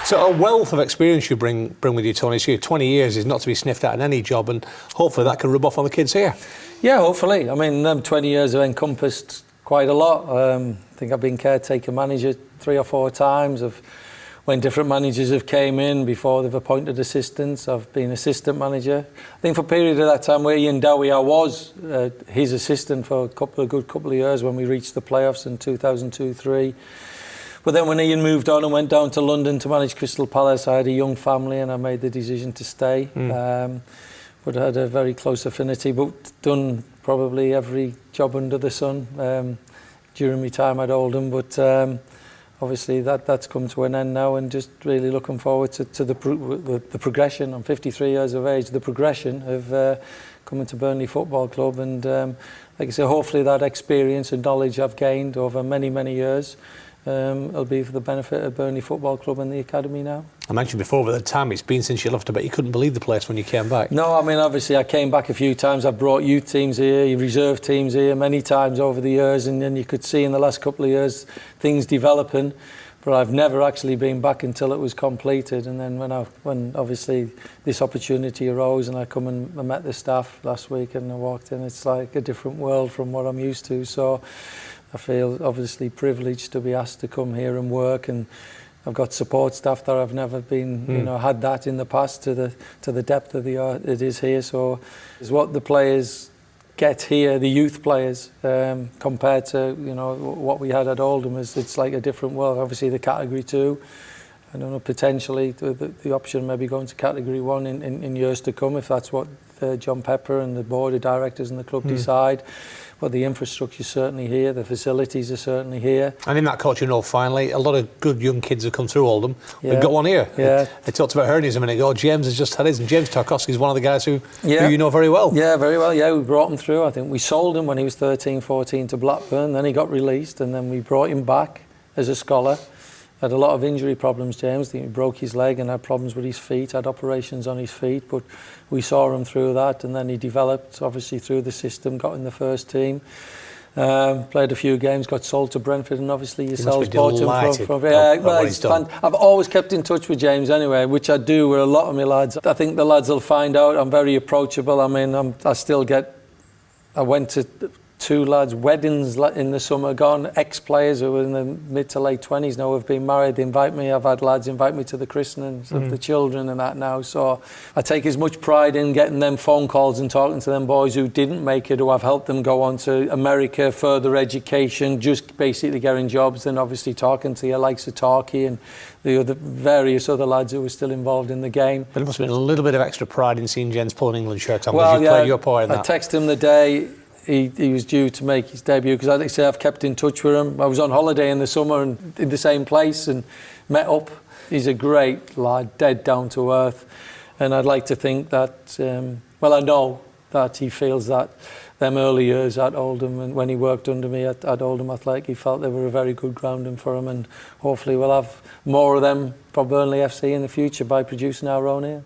So a wealth of experience you bring with you, Tony. So 20 years is not to be sniffed at in any job, and hopefully that can rub off on the kids here. Yeah, hopefully. I mean, them 20 years have encompassed quite a lot. I think I've been caretaker manager 3 or 4 times. When different managers have came in before they've appointed assistants, I've been assistant manager. I think for a period of that time where Ian Dowie, I was his assistant for a good couple of years when we reached the playoffs in 2002-03. But then when Ian moved on and went down to London to manage Crystal Palace, I had a young family and I made the decision to stay. But I had a very close affinity, but done probably every job under the sun during my time at Oldham. But obviously that's come to an end now, and just really looking forward to the progression. I'm 53 years of age, the progression of coming to Burnley Football Club. And like I say, hopefully that experience and knowledge I've gained over many, many years it'll be for the benefit of Burnley Football Club and the academy now. I mentioned before, but at the time it's been since you left, but you couldn't beleave the place when you came back. No, I mean, obviously I came back a few times. I've brought youth teams here, reserve teams here many times over the years, and then you could see in the last couple of years things developing, but I've never actually been back until it was completed. And then when obviously this opportunity arose and I come and I met the staff last week and I walked in, it's like a different world from what I'm used to. So I feel obviously privileged to be asked to come here and work, and I've got support staff that I've never been, had that in the past to the depth of it is here. So is what the players get here, the youth players, compared to what we had at Oldham, it's like a different world. Obviously the Category 2, I don't know, potentially the option maybe going to Category 1 in years to come, if that's what John Pepper and the board of directors and the club decide. But the infrastructure is certainly here, the facilities are certainly here. And in that coaching role, finally, a lot of good young kids have come through Oldham. We've got one here. Yeah. I talked about Hernies a minute ago. James has just had his, and James Tarkowski is one of the guys who you know very well. Yeah, very well. Yeah, we brought him through. I think we sold him when he was 13, 14 to Blackburn. Then he got released, and then we brought him back as a scholar. Had a lot of injury problems, James. I think he broke his leg and had problems with his feet, had operations on his feet, but we saw him through that, and then he developed, obviously, through the system, got in the first team. Played a few games, got sold to Brentford, and obviously yourselves bought him from I've always kept in touch with James anyway, which I do with a lot of my lads. I think the lads will find out I'm very approachable. I mean, I went to 2 lads' weddings in the summer gone, ex-players who were in the mid to late 20s now have been married. They invite me. I've had lads invite me to the christenings of the children and that now. So I take as much pride in getting them phone calls and talking to them boys who didn't make it, who I've helped them go on to America, further education, just basically getting jobs, and obviously talking to your likes of Tarky and the other various other lads who were still involved in the game. But it must have been a little bit of extra pride in seeing Jens pulling England shirts on, because you played your part in that. I texted him the day he was due to make his debut, because like I say, I've kept in touch with him. I was on holiday in the summer and in the same place and met up. He's a great lad, dead down to earth, and I'd like to think that I know that he feels that them early years at Oldham, and when he worked under me at Oldham Athletic, he felt they were a very good grounding for him, and hopefully we'll have more of them for Burnley FC in the future by producing our own here.